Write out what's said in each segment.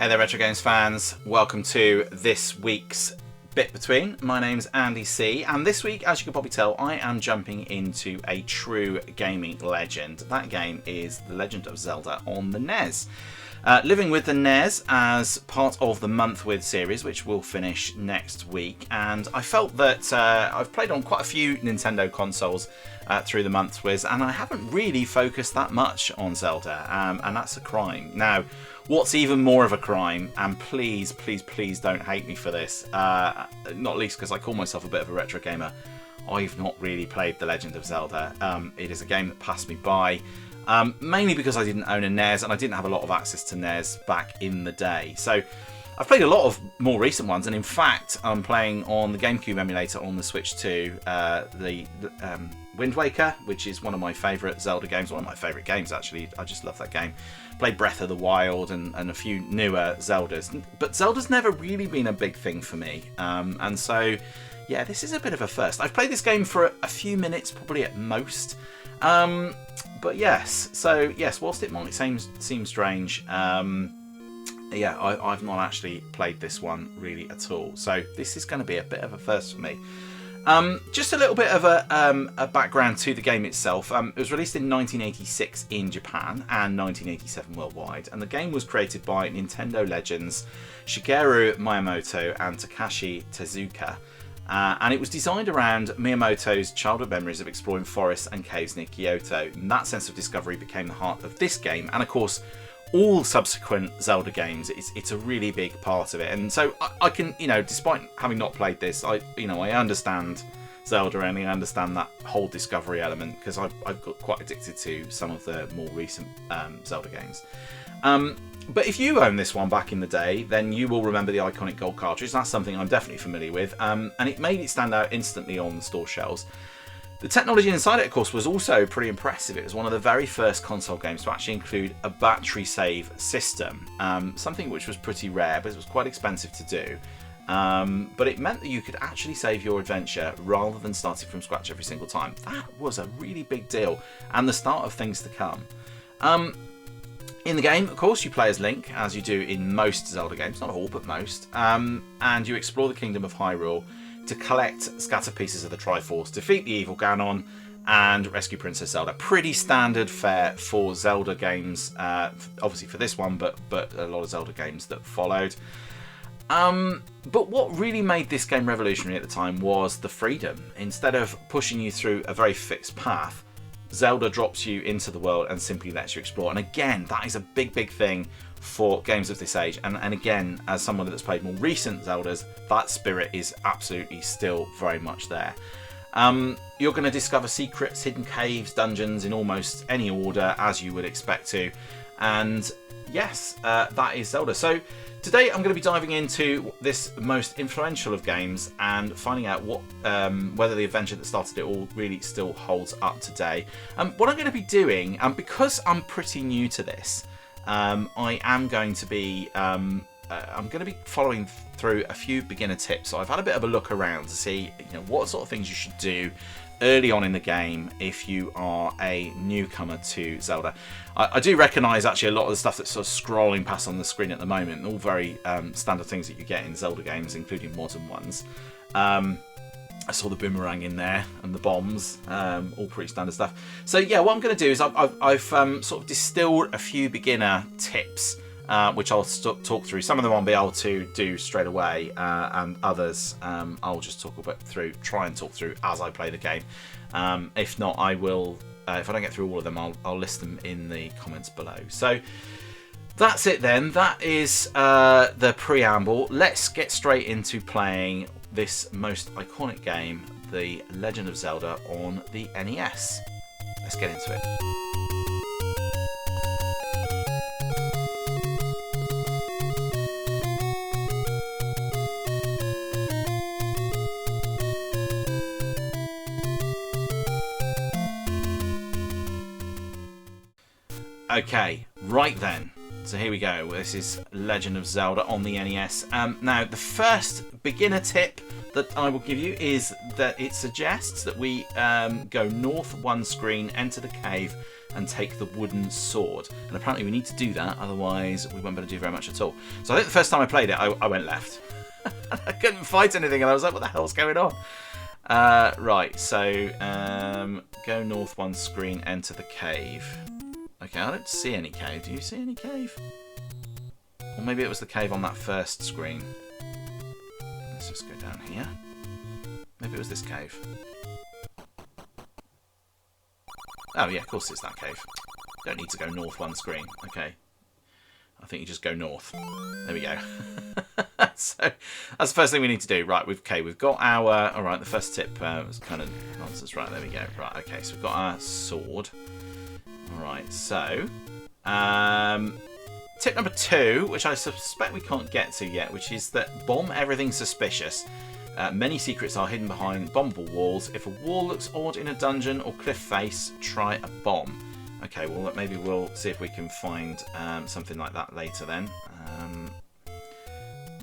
Hey there Retro Games fans, welcome to this week's Bit Between. My name's Andy C, and this week, as you can probably tell, I am jumping into a true gaming legend. That game is The Legend of Zelda on the NES. Living with the NES as part of the Month With series, which will finish next week, and I felt that I've played on quite a few Nintendo consoles through the Month With, and I haven't really focused that much on Zelda, and that's a crime. Now, what's even more of a crime, and please don't hate me for this, not least because I call myself a bit of a retro gamer, I've not really played The Legend of Zelda. It is a game that passed me by, mainly because I didn't own a NES and I didn't have a lot of access to NES back in the day. So I've played a lot of more recent ones, and in fact I'm playing on the GameCube emulator on the Switch 2, the Wind Waker, which is one of my favourite Zelda games, one of my favourite games actually. I just love that game. Played Breath of the Wild and a few newer Zeldas, but Zelda's never really been a big thing for me, and so yeah, this is a bit of a first. I've played this game for a few minutes, probably at most, but yes, whilst it might seem strange, yeah, I've not actually played this one really at all, so this is going to be a bit of a first for me. Just a little bit of a background to the game itself. It was released in 1986 in Japan and 1987 worldwide, and the game was created by Nintendo legends Shigeru Miyamoto and Takashi Tezuka, and it was designed around Miyamoto's childhood memories of exploring forests and caves near Kyoto, and that sense of discovery became the heart of this game, and of course all subsequent Zelda games. It's a really big part of it, and so I can, despite having not played this, I understand Zelda and I understand that whole discovery element, because I've got quite addicted to some of the more recent Zelda games. But if you own this one back in the day, then you will remember the iconic gold cartridge. That's something I'm definitely familiar with, and it made it stand out instantly on the store shelves. The technology inside it, of course, was also pretty impressive. It was one of the very first console games to actually include a battery save system, something which was pretty rare, but it was quite expensive to do. But it meant that you could actually save your adventure rather than starting from scratch every single time. That was a really big deal, and the start of things to come. In the game, of course, you play as Link, as you do in most Zelda games, not all, but most, and you explore the kingdom of Hyrule to collect scattered pieces of the Triforce, defeat the evil Ganon, and rescue Princess Zelda. Pretty standard fare for Zelda games, obviously for this one, but a lot of Zelda games that followed. But what really made this game revolutionary at the time was the freedom. Instead of pushing you through a very fixed path, Zelda drops you into the world and simply lets you explore. And again, that is a big thing for games of this age, and again, as someone that's played more recent Zeldas, that spirit is absolutely still very much there. You're going to discover secrets, hidden caves, dungeons in almost any order as you would expect to, and yes, that is Zelda. So today I'm going to be diving into this most influential of games and finding out what whether the adventure that started it all really still holds up today. What I'm going to be doing, and because I'm pretty new to this, I am going to be following through a few beginner tips. So I've had a bit of a look around to see what sort of things you should do early on in the game if you are a newcomer to Zelda. I do recognise actually a lot of the stuff that's sort of scrolling past on the screen at the moment, all very standard things that you get in Zelda games, including modern ones. I saw the boomerang in there and the bombs, all pretty standard stuff. So yeah, what I'm going to do is I've sort of distilled a few beginner tips, which I'll talk through. Some of them I'll be able to do straight away, and others I'll just try and talk through as I play the game. If not, I will. If I don't get through all of them, I'll list them in the comments below. So that's it then. That is the preamble. Let's get straight into playing this most iconic game, The Legend of Zelda on the NES. Let's get into it. Okay, right then. So here we go. This is Legend of Zelda on the NES. Now, the first beginner tip that I will give you is that it suggests that we go north one screen, enter the cave, and take the wooden sword. And apparently we need to do that, otherwise we won't be able to do very much at all. So I think the first time I played it, I went left. I couldn't fight anything, and I was like, what the hell's going on? Right, so go north one screen, enter the cave. Okay, I don't see any cave. Do you see any cave? Or maybe it was the cave on that first screen. Let's just go down here. Maybe it was this cave. Oh yeah, of course it's that cave. Don't need to go north one screen. Okay. I think you just go north. There we go. So that's the first thing we need to do. Right, we've got our... Alright, the first tip was kind of nonsense. Right, there we go. Right, okay, so we've got our sword. Alright, so... tip number 2, which I suspect we can't get to yet, which is that bomb everything suspicious. Many secrets are hidden behind bombable walls. If a wall looks odd in a dungeon or cliff face, try a bomb. Okay, well, maybe we'll see if we can find something like that later then.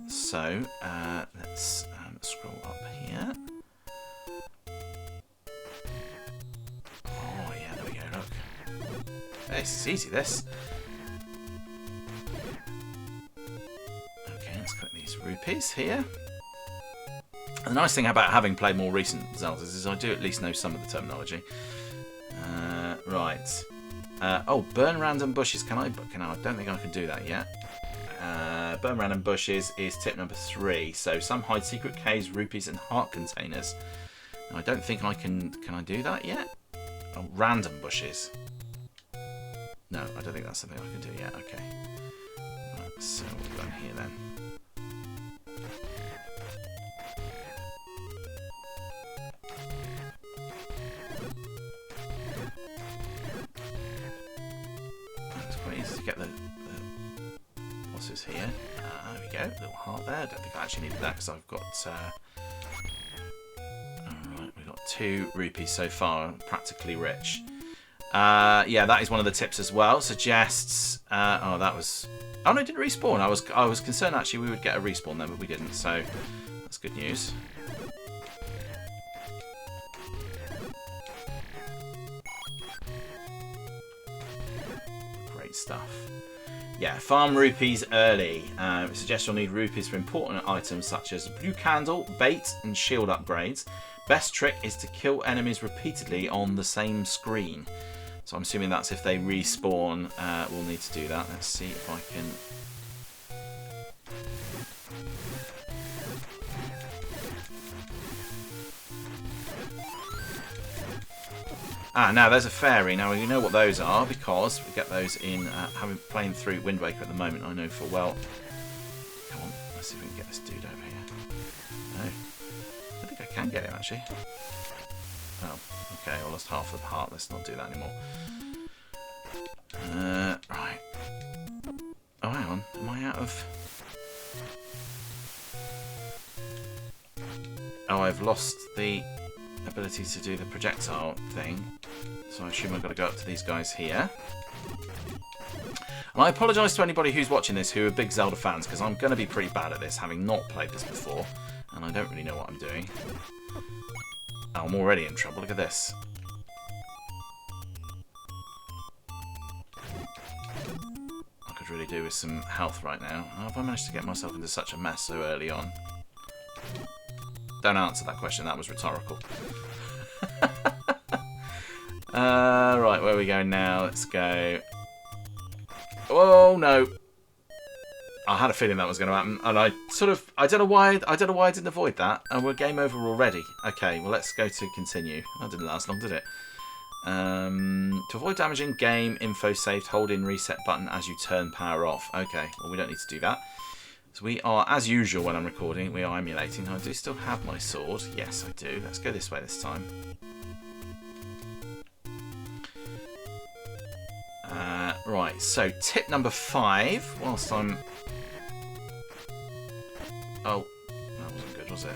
So, let's scroll up here. Oh, yeah, there we go, look. This is easy, this. Okay, let's click these rupees here. And the nice thing about having played more recent Zeldas is I do at least know some of the terminology. Right. Oh, burn random bushes. Can I? I don't think I can do that yet. Burn random bushes is tip number 3. So some hide secret caves, rupees, and heart containers. Now, I don't think I can. Can I do that yet? Oh, random bushes. No, I don't think that's something I can do yet. Okay. Right, so we'll go in here then. Get the bosses here. There we go, little heart there. Don't think I actually needed that because I've got. Alright, we've got 2 rupees so far. Practically rich. Yeah, that is one of the tips as well. Suggests. Oh, that was. Oh no, it didn't respawn. I was concerned actually we would get a respawn then, but we didn't. So that's good news. Stuff. Yeah, farm rupees early. It suggests you'll need rupees for important items such as blue candle, bait, and shield upgrades. Best trick is to kill enemies repeatedly on the same screen. So I'm assuming that's if they respawn, we'll need to do that. Let's see if I can... Ah, now there's a fairy. Now we know what those are because we get those in playing through Wind Waker at the moment. I know for well. Come on, let's see if we can get this dude over here. No, I think I can get him actually. Oh, okay. I lost half of the heart. Let's not do that anymore. Right. Oh, hang on. Am I out of? Oh, I've lost the ability to do the projectile thing. So I assume I've got to go up to these guys here. And I apologise to anybody who's watching this who are big Zelda fans, because I'm going to be pretty bad at this, having not played this before. And I don't really know what I'm doing. Oh, I'm already in trouble. Look at this. I could really do with some health right now. How have I managed to get myself into such a mess so early on? Don't answer that question. That was rhetorical. Right, where are we going now? Let's go. Oh no! I had a feeling that was going to happen, and I don't know why I didn't avoid that. And we're game over already. Okay, well let's go to continue. That didn't last long, did it? To avoid damaging game info saved, hold in reset button as you turn power off. Okay, well we don't need to do that. So we are, as usual when I'm recording, we are emulating. I do still have my sword. Yes, I do. Let's go this way this time. Right, so tip number 5, whilst I'm... Oh, that wasn't good, was it?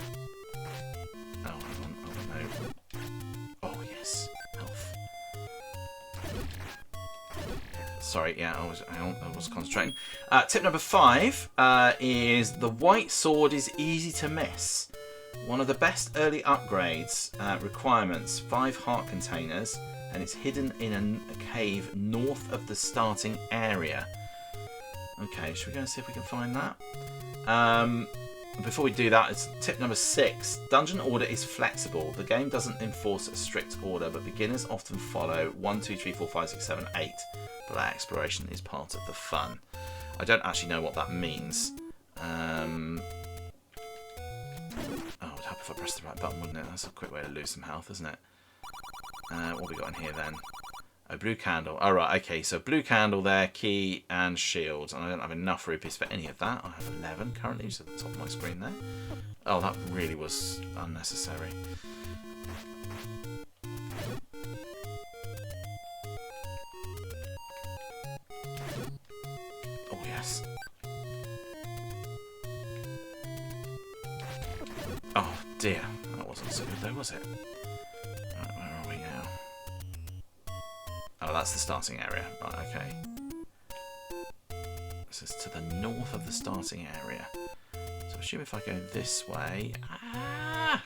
Oh, hang on. Oh, no. Oh, yes. Health. Sorry, yeah, I was concentrating. Tip number 5 is the white sword is easy to miss. One of the best early upgrades requirements, 5 heart containers, and it's hidden in a cave north of the starting area. Okay, should we go and see if we can find that? Before we do that, it's tip number 6. Dungeon order is flexible. The game doesn't enforce a strict order, but beginners often follow 1, 2, 3, 4, 5, 6, 7, 8. But that exploration is part of the fun. I don't actually know what that means. Oh, it would help if I pressed the right button, wouldn't it? That's a quick way to lose some health, isn't it? What have we got in here then? A blue candle. All right, okay, so blue candle there, key and shield. And I don't have enough rupees for any of that. I have 11 currently, just at the top of my screen there. Oh, that really was unnecessary. Oh, yes. Oh, dear. That wasn't so good though, was it? Right, where are we now? Oh, that's the starting area. Right, okay. This is to the north of the starting area. So I assume if I go this way... Ah!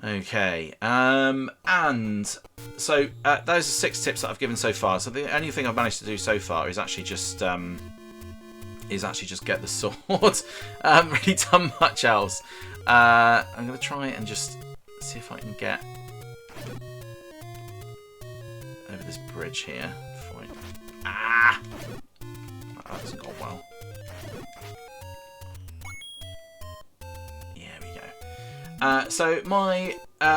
Okay. And so those are 6 tips that I've given so far. So the only thing I've managed to do so far is actually just get the sword. I haven't really done much else. I'm going to try and just see if I can get over this bridge here. Before Ah! That hasn't gone well. There we go. So my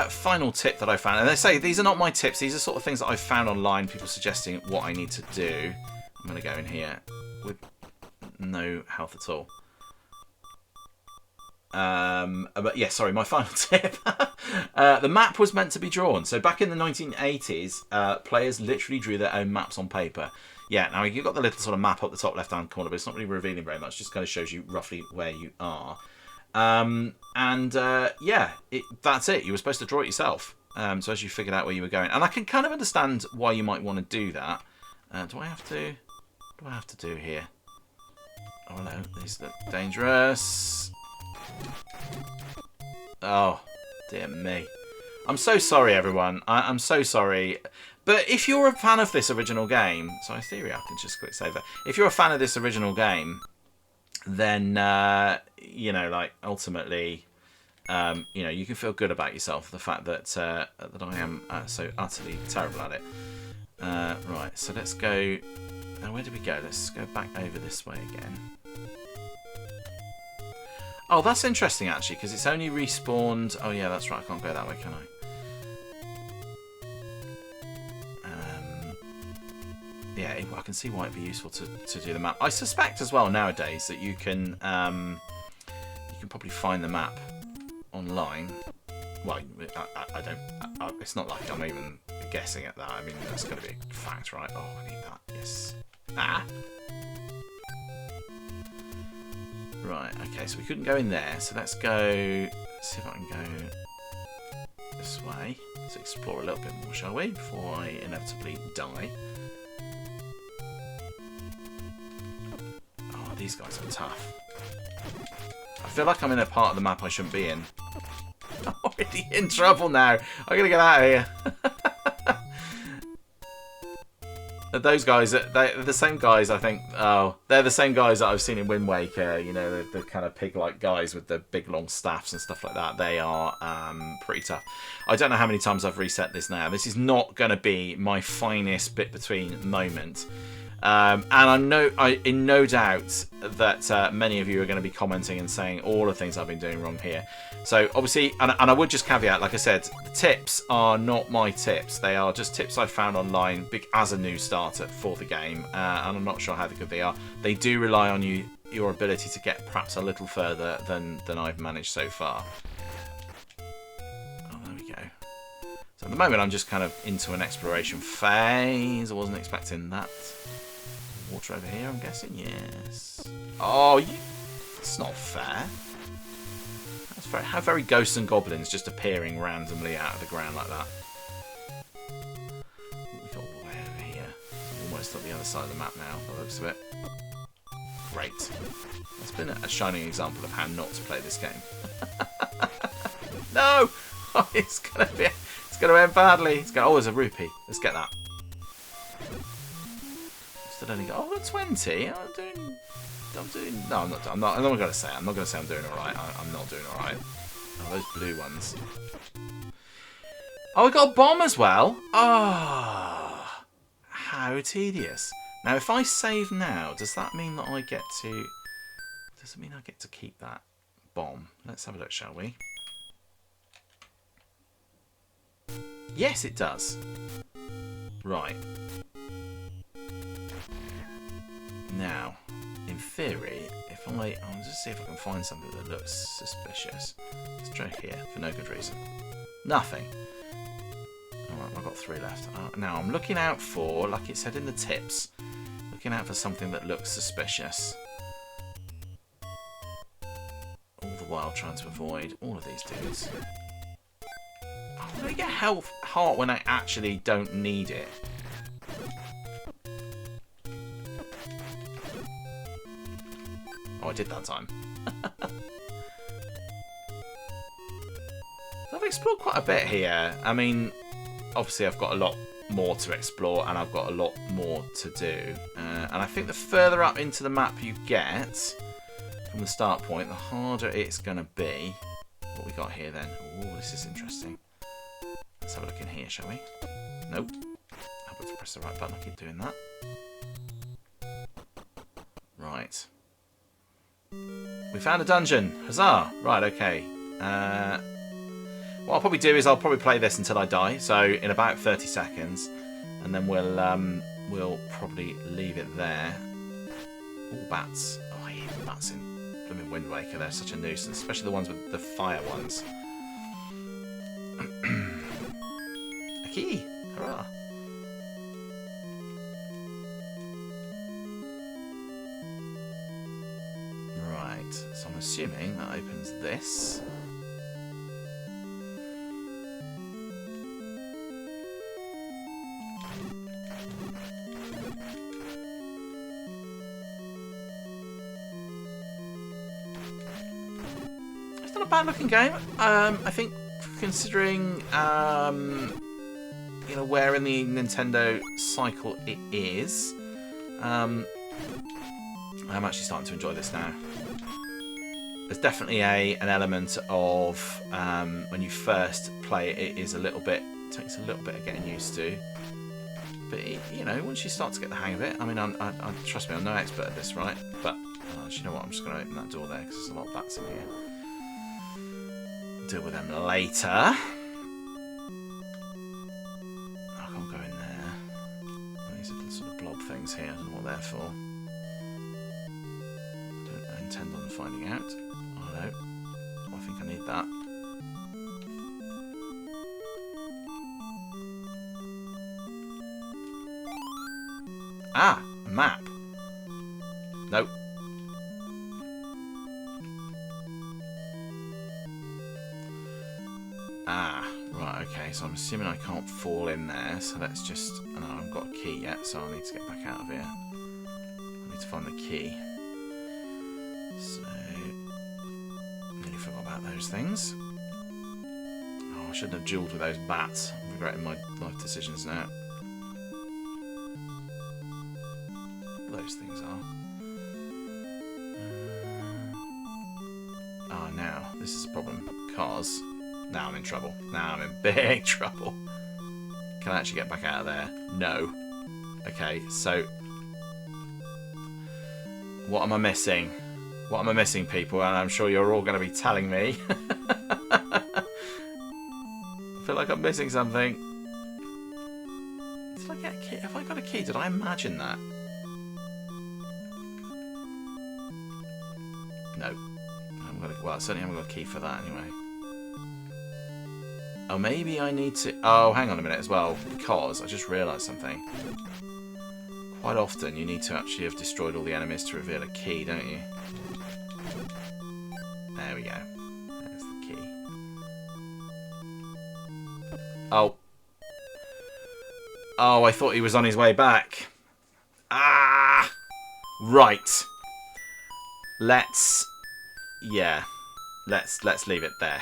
final tip that I found, and they say these are not my tips, these are sort of things that I've found online, people suggesting what I need to do. I'm going to go in here with no health at all. But yeah, sorry, my final tip. The map was meant to be drawn. So back in the 1980s, players literally drew their own maps on paper. Yeah, now you've got the little sort of map up the top left-hand corner, but it's not really revealing very much. Just kind of shows you roughly where you are. Yeah, that's it. You were supposed to draw it yourself. So as you figured out where you were going. And I can kind of understand why you might want to do that. Do I have to... What do I have to do here? Oh, hello. These look dangerous. Oh, dear me. I'm so sorry, everyone. I'm so sorry. But if you're a fan of this original game... So in theory, I can just click save that. If you're a fan of this original game, then, you know, like, ultimately, you know, you can feel good about yourself. The fact that, that I am so utterly terrible at it. Right, so let's go... Now, where did we go? Let's go back over this way again. Oh, that's interesting, actually, because it's only respawned... Oh, yeah, that's right. I can't go that way, can I? Yeah, I can see why it'd be useful to do the map. I suspect as well nowadays that you can probably find the map online. Well, I don't... it's not like I'm even guessing at that. I mean, that's going to be a fact, right? Oh, I need that. Yes. Ah! Right, okay, so we couldn't go in there, so let's go... Let's see if I can go this way. Let's explore a little bit more, shall we? Before I inevitably die. Oh, these guys are tough. I feel like I'm in a part of the map I shouldn't be in. I'm already in trouble now. I'm going to get out of here. Those guys, they're the same guys, I think. Oh, they're the same guys that I've seen in Wind Waker. You know, the kind of pig-like guys with the big long staffs and stuff like that. They are pretty tough. I don't know how many times I've reset this now. This is not going to be my finest bit between moment. And I'm in no doubt that many of you are going to be commenting and saying all the things I've been doing wrong here. So obviously, and I would just caveat, like I said, the tips are not my tips. They are just tips I found online as a new starter for the game. And I'm not sure how good they are. They do rely on your ability to get perhaps a little further than I've managed so far. Oh, there we go. So at the moment, I'm just kind of into an exploration phase. I wasn't expecting that. Water over here, I'm guessing. Yes. Oh, it's not fair. That's very, how very ghosts and goblins just appearing randomly out of the ground like that. We got all the way over here. it's on the other side of the map now, by the looks of it. Great. It's been a shining example of how not to play this game. No! Oh, it's gonna end badly. Oh, there's a rupee. Let's get that. Still only got 20. I'm doing. No, I'm not. I'm not gonna say. I'm not gonna say I'm doing all right. I'm not doing all right. Oh, those blue ones. Oh, we got a bomb as well. Oh, how tedious. Now, if I save now, does that mean that I get to? Does it mean I get to keep that bomb? Let's have a look, shall we? Yes, it does. Right. Now, in theory, if I'll just see if I can find something that looks suspicious. Let's try here for no good reason. Nothing. Alright, I've got 3 left. Now, I'm looking out for, like it said in the tips, looking out for something that looks suspicious. All the while trying to avoid all of these dudes. Oh, do I get health heart when I actually don't need it? Oh, I did that time. So I've explored quite a bit here. I mean, obviously I've got a lot more to explore and I've got a lot more to do. And I think the further up into the map you get from the start point, the harder it's going to be. What we got here then? Oh, this is interesting. Let's have a look in here, shall we? Nope. I've got to press the right button. I keep doing that. Right. We found a dungeon. Huzzah! Right, okay. What I'll probably do is I'll probably play this until I die. So in about 30 seconds, and then we'll probably leave it there. Oh, bats! Oh, I hate bats in blooming Wind Waker. They're such a nuisance, especially the ones with the fire ones. A key! Hurrah! Right. So I'm assuming that opens this. Bad looking game. I think considering you know where in the Nintendo cycle it is, I'm actually starting to enjoy this now. There's definitely an element of when you first play it, it is a little bit takes a little bit of getting used to, but you know once you start to get the hang of it, I mean, I trust me, I'm no expert at this, right? But you know what? I'm just going to open that door there because there's a lot of bats in here. Deal with them later. I can't go in there. These are the sort of blob things here. I don't know what they're for. I don't intend on finding out. Oh no. Oh, I think I need that. Ah! A map. Nope. Ah, right, okay, so I'm assuming I can't fall in there, so let's just... Oh, no, I haven't got a key yet, so I need to get back out of here. I need to find the key. So... Nearly forgot about those things. Oh, I shouldn't have duelled with those bats. I'm regretting my life decisions now. Those things are. Oh, now, this is a problem, because... Now I'm in trouble. Now I'm in big trouble. Can I actually get back out of there? No. Okay, so... What am I missing? What am I missing, people? And I'm sure you're all going to be telling me. I feel like I'm missing something. Did I get a key? Have I got a key? Did I imagine that? No. I haven't got a, well, I certainly haven't got a key for that anyway. Oh, maybe I need to... Oh, hang on a minute as well, because I just realised something. Quite often, you need to actually have destroyed all the enemies to reveal a key, don't you? There we go. There's the key. Oh. Oh, I thought he was on his way back. Ah! Right. Let's leave it there.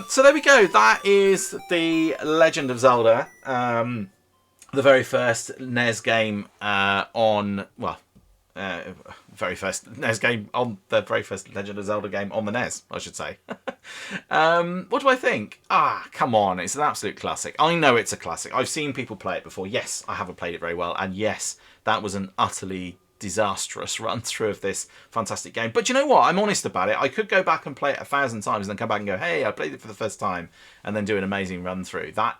So there we go. That is the Legend of Zelda, the very first NES game very first NES game on the very first Legend of Zelda game on the NES, I should say. What do I think? Come on, it's an absolute classic. I know it's a classic. I've seen people play it before. Yes, I haven't played it very well, and yes, that was an utterly disastrous run through of this fantastic game. But you know what? I'm honest about it. I could go back and play it 1,000 times and then come back and go, hey, I played it for the first time, and then do an amazing run through. That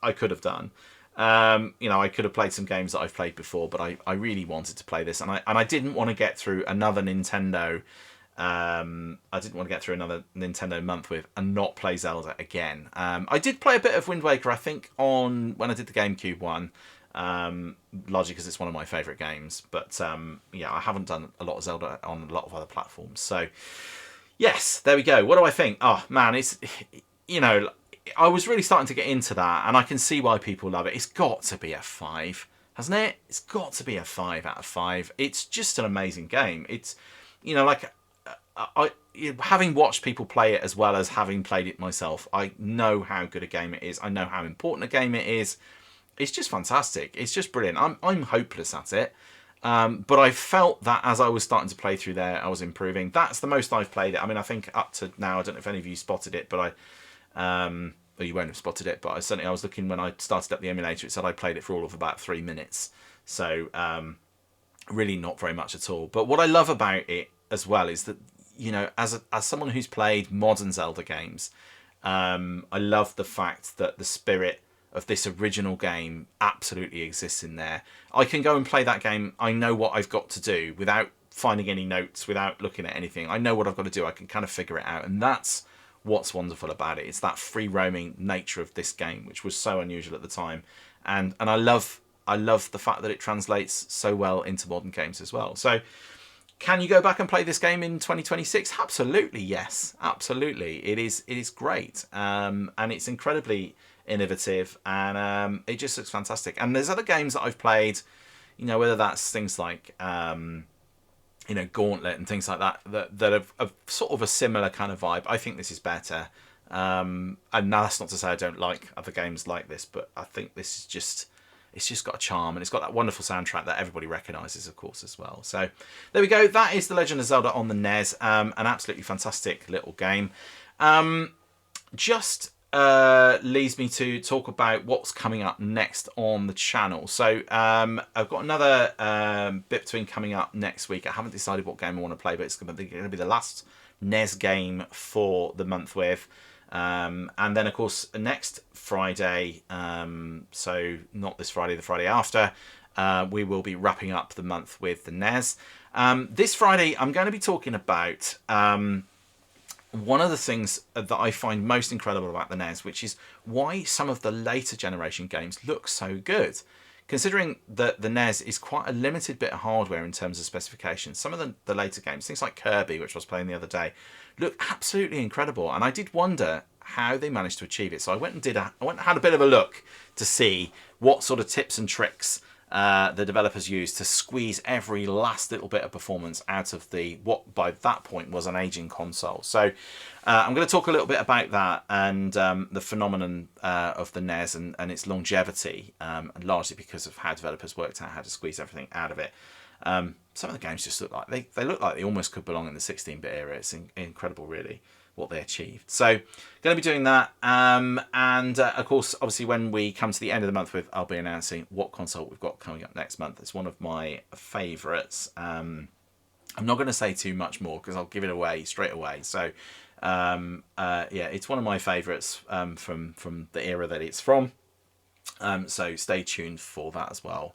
I could have done. I could have played some games that I've played before, but I really wanted to play this, and I didn't want to get through another Nintendo. I didn't want to get through another Nintendo month with and not play Zelda again. I did play a bit of Wind Waker, I think, when I did the GameCube one. Largely because it's one of my favourite games, but I haven't done a lot of Zelda on a lot of other platforms. So yes, there we go. What do I think? Oh man, it's I was really starting to get into that, and I can see why people love it. It's got to be a 5, hasn't it? It's got to be a 5 out of 5. It's just an amazing game. It's having watched people play it as well as having played it myself, I know how good a game it is. I know how important a game it is. It's just fantastic. It's just brilliant. I'm hopeless at it, but I felt that as I was starting to play through there, I was improving. That's the most I've played it. I mean, I think up to now, I don't know if any of you spotted it, but well, you won't have spotted it, but I was looking when I started up the emulator. It said I played it for all of about 3 minutes, so really not very much at all. But what I love about it as well is that as someone who's played modern Zelda games, I love the fact that the spirit of this original game absolutely exists in there. I can go and play that game. I know what I've got to do without finding any notes, without looking at anything. I know what I've got to do. I can kind of figure it out, and that's what's wonderful about it. It's that free roaming nature of this game, which was so unusual at the time, and I love the fact that it translates so well into modern games as well. So can you go back and play this game in 2026? Absolutely, yes. Absolutely. It is great. And it's incredibly innovative, and it just looks fantastic. And there's other games that I've played, whether that's things like Gauntlet and things like that have sort of a similar kind of vibe. I think this is better. And that's not to say I don't like other games like this, but I think this is it's just got a charm, and it's got that wonderful soundtrack that everybody recognises, of course, as well. So there we go. That is The Legend of Zelda on the NES. An absolutely fantastic little game. Just leads me to talk about what's coming up next on the channel. So I've got another bit between coming up next week. I haven't decided what game I want to play, but it's going to be the last NES game for the month with. And then, of course, next Friday, so not this Friday, the Friday after, we will be wrapping up the month with the NES. This Friday, I'm going to be talking about one of the things that I find most incredible about the NES, which is why some of the later generation games look so good. Considering that the NES is quite a limited bit of hardware in terms of specifications, some of the later games, things like Kirby, which I was playing the other day, look absolutely incredible. And I did wonder how they managed to achieve it. So I went and had a bit of a look to see what sort of tips and tricks the developers used to squeeze every last little bit of performance out of what by that point was an aging console. So I'm going to talk a little bit about that and the phenomenon of the NES and its longevity, and largely because of how developers worked out how to squeeze everything out of it. Some of the games just look like they look like they almost could belong in the 16-bit era. It's incredible, really, what they achieved. So going to be doing that, and of course, obviously, when we come to the end of the month I'll be announcing what console we've got coming up next month. It's one of my favourites. I'm not going to say too much more because I'll give it away straight away. So it's one of my favourites from the era that it's from. So stay tuned for that as well.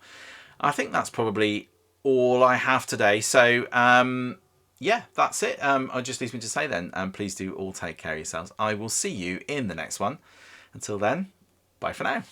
I think that's probably all I have today. So that's it. It just leaves me to say then, please do all take care of yourselves. I will see you in the next one. Until then, bye for now.